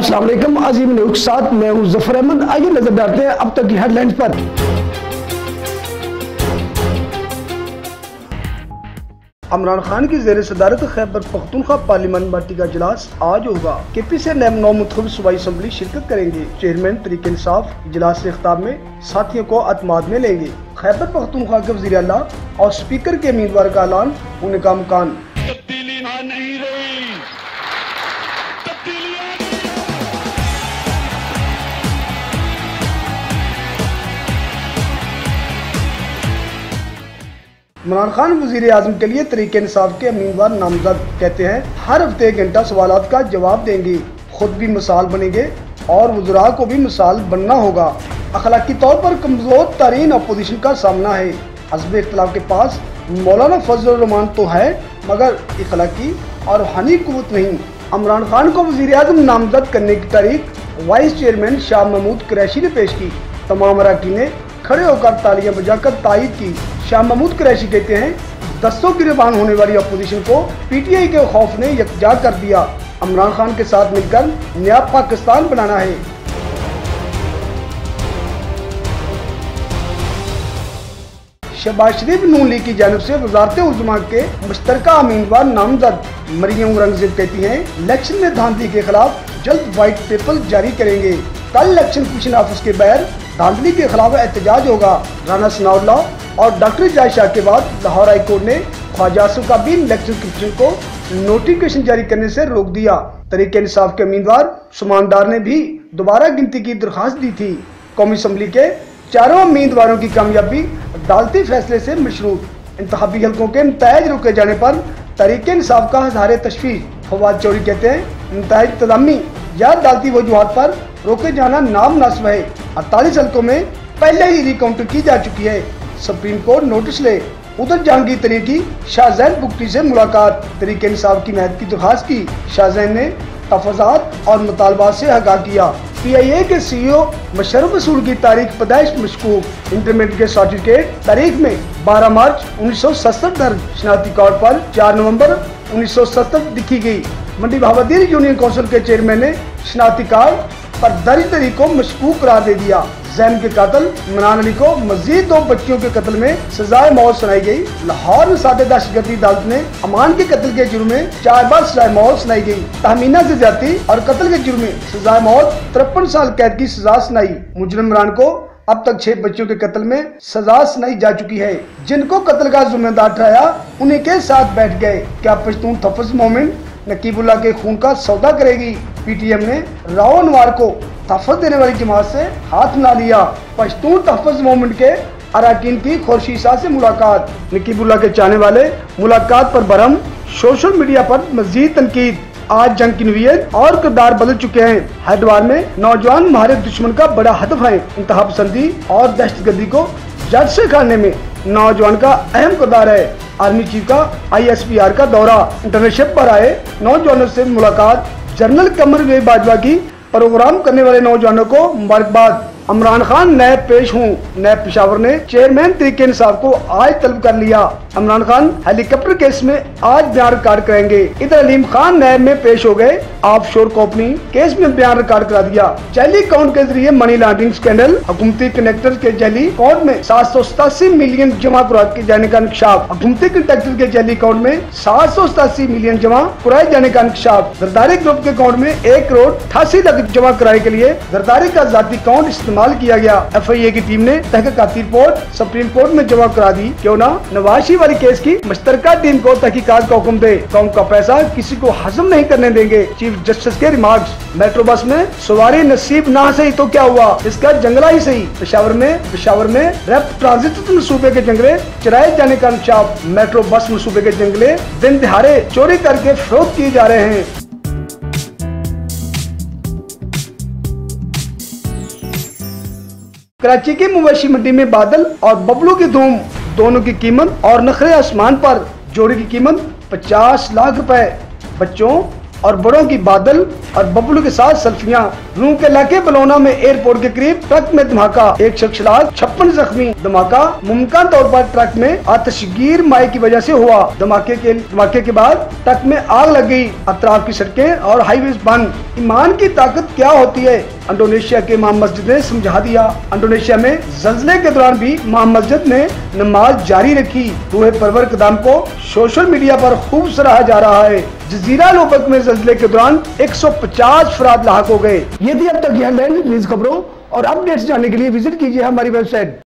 अस्सलाम वालेकुम, अजीम न्यूज़ के साथ मैं हूं जफर अहमद। आइए नजर डालते हैं अब तक की हेडलाइंस पर। इमरान खान की जेर सदारत खैबर पख्तूनख्वा पार्लियामेंट पार्टी का इजलास आज होगा। केपी से नौ मुंतखब सूबाई असम्बली शिरकत करेंगे। चेयरमैन तरीके इंसाफ इजलास से खिताब में साथियों को अतमाद में लेंगे। खैबर पख्तूनख्वा के वज़ीर आला और स्पीकर के उम्मीदवार का ऐलान होने का इम्कान। इमरान खान वज़ीर आज़म के लिए तरीके इंसाफ के उम्मीदवार नामजद कहते हैं हर हफ्ते 1 घंटा सवालात का जवाब देंगे, खुद भी मिसाल बनेंगे और वज़रा को भी मिसाल बनना होगा। अखलाकी तौर पर कमजोर तरीन अपोजिशन का सामना है। हस्ब इख्तिलाफ के पास मौलाना फजल रहमान तो है मगर अखलाकी और रूहानी कुव्वत नहीं। इमरान खान को वज़ीर आज़म नामजद करने की तारीख वाइस चेयरमैन शाह महमूद कुरैशी ने पेश की। तमाम अरकान ने खड़े होकर तालियां बजाकर तायद की। शाह महमूद कुरैशी कहते हैं दस्तों गिरबान होने वाली अपोजिशन को पीटीआई के खौफ ने यकजा कर दिया। इमरान खान के साथ मिलकर नया पाकिस्तान बनाना है। शहबाज शरीफ नून लीग की जानिब से वज़ारत उज़्मा के मुश्तरका उम्मीदवार नामजद। मरियम औरंगज़ेब कहती हैं इलेक्शन में धांधली के खिलाफ जल्द व्हाइट पेपर जारी करेंगे। कल इलेक्शन कमीशन ऑफिस के बाहर धांधली के खिलाफ एहतजाज होगा। राना सनाउल्लाह और डॉक्टर इजाज शाह के बाद लाहौर हाई कोर्ट ने ख्वाजा आसिफ का भी इलेक्शन कमीशन को नोटिफिकेशन जारी करने से रोक दिया। तरीके इंसाफ के उम्मीदवार सुमानदार ने भी दोबारा गिनती की दरख्वास्त दी थी। कौमी असम्बली के चारों उम्मीदवारों की कामयाबी अदालती फैसले से मशरूत। इंतखाबी हल्कों के नतायज रोके जाने पर तरीके इंसाफ का हज़ारे तशवीश। फवाद चौधरी कहते हैं नतायज तदामी या अदालती वजूहात पर रोके जाना नामनासिब है। 48 हल्कों में पहले ही रिकाउंट की जा चुकी है। सुप्रीम कोर्ट नोटिस ले। उधर जहांगीर तरीन की शाहजैन बुगटी से मुलाकात। तरीके इंसाफ की महद की दरख्वास्त की। शाहजैन ने तफाज़ात और मुतालबात से आगाह किया। PIA के CEO मुशर्रफ रसूल की तारीख पैदाइश मशकूक। इंटरमीडिएट के सर्टिफिकेट तारीख में 12 मार्च 1967 दर्ज। शनाख्ती कार्ड पर 4 नवंबर 1967 लिखी गई। मंडी बहावदीर यूनियन काउंसिल के चेयरमैन ने शनाख्ती कार्ड पर दर्ज तारीख को मशकूक करार दे दिया। जैन के कातिल इमरान अली को मजीद 2 बच्चियों के कत्ल में सजाए मौत सुनाई गई। लाहौर में सादे दहशतगर्दी अदालत ने अमान के कत्ल के जुर्म में 4 बार सजाए मौत सुनाई गई। तहमीना से ज्यादती और कत्ल के जुर्म में सजाए मौत 53 साल कैद की सजा सुनाई। मुजरिम इमरान को अब तक 6 बच्चियों के कत्ल में सजा सुनाई जा चुकी है। जिनको कत्ल का जिम्मेदार ठहराया उन्हीं के साथ बैठ गए। क्या पश्तून तहफ़्फ़ुज़ मूवमेंट नकीबुल्लाह के खून का सौदा करेगी? PTM ने राव अनवार को तहफ़्फ़ुज़ देने वाली जमात से हाथ मिला लिया। पश्तून तहफ़्फ़ुज़ मूवमेंट के अरकान की खुर्शीद शाह से मुलाकात। नकीबुल्लाह के चाहने वाले मुलाकात पर बरहम। सोशल मीडिया पर मजीद तनकीद। आज जंग की नवीयत और किरदार बदल चुके हैं। हरिद्वार में नौजवान हमारे दुश्मन का बड़ा हदफ है। इंतहा पसंदी और दहशतगर्दी को जड़ से खाने में नौजवान का अहम किरदार है। आर्मी चीफ का ISPR का दौरा। इंटर्नशिप पर आए नौजवानों से मुलाकात। जनरल कमरवेल बाजवा की प्रोग्राम करने वाले नौजवानों को मुबारकबाद। इमरान खान नए पेश हूँ। नए पेशावर ने चेयरमैन तरीके इंसाफ को आज तलब कर लिया। इमरान खान हेलीकॉप्टर केस में आज बयान रिकॉर्ड करेंगे। इधर अलीम खान नैब में पेश हो गए। ऑफशोर कंपनी केस में बयान रिकॉर्ड करा दिया। जैली अकाउंट के जरिए मनी लॉन्ड्रिंग स्कैंडल। हुकूमती कनेक्टर के जैली अकाउंट में 787 मिलियन जमा कराए जाने का इंकशाफ। हुकूमती कनेक्टर के जैली अकाउंट में 787 मिलियन जमा कराए जाने का इंकशाफ। जरदारी ग्रुप के अकाउंट में 1 करोड़ 88 लाख जमा कराने के लिए जरदारी का जाती अकाउंट इस्तेमाल किया गया। FIA की टीम ने तहकीकाती रिपोर्ट सुप्रीम कोर्ट में जमा करा दी। क्यों ना नवाज वाली केस की मुश्तरका टीम को तहकीकात का हुक्म दे। कौम का पैसा किसी को हजम नहीं करने देंगे। चीफ जस्टिस के रिमार्क्स। मेट्रो बस में सवारी नसीब ना सही तो क्या हुआ, इसका जंगला ही सही। पेशावर में रैप ट्रांजिट मनसूबे के जंगले चराए जाने का इंकशाफ। मेट्रो बस मनसूबे के जंगले दिन दिहाड़े चोरी करके फरोख्त किए जा रहे हैं। कराची की मवेशी मंडी में बादल और बबलू की धूम। दोनों की कीमत और नखरे आसमान पर। जोड़ी की कीमत 50 लाख रुपए। बच्चों और बड़ों की बादल और बबलू के साथ सेल्फियां। रूह के इलाके बलौना में एयरपोर्ट के करीब ट्रक में धमाका, 1 शख्स हलाक 56 जख्मी। धमाका मुमकिन तौर पर ट्रक में आतिशगीर माई की वजह से हुआ। धमाके के बाद ट्रक में आग लग गई। अतराफ की सड़कें और हाईवे बंद। ईमान की ताकत क्या होती है, इंडोनेशिया के इमाम मस्जिद ने समझा दिया। इंडोनेशिया में ज़ल्ज़ले के दौरान भी इमाम मस्जिद ने नमाज जारी रखी। रूह परवर कदम को सोशल मीडिया पर खूब सराहा जा रहा है। जजीरा लोबक में ज़ल्ज़ले के दौरान 150 अफराद लाहक हो गए। यदि अब तक यह लैंड न्यूज़ खबरों और अपडेट्स जानने के लिए विजिट कीजिए हमारी वेबसाइट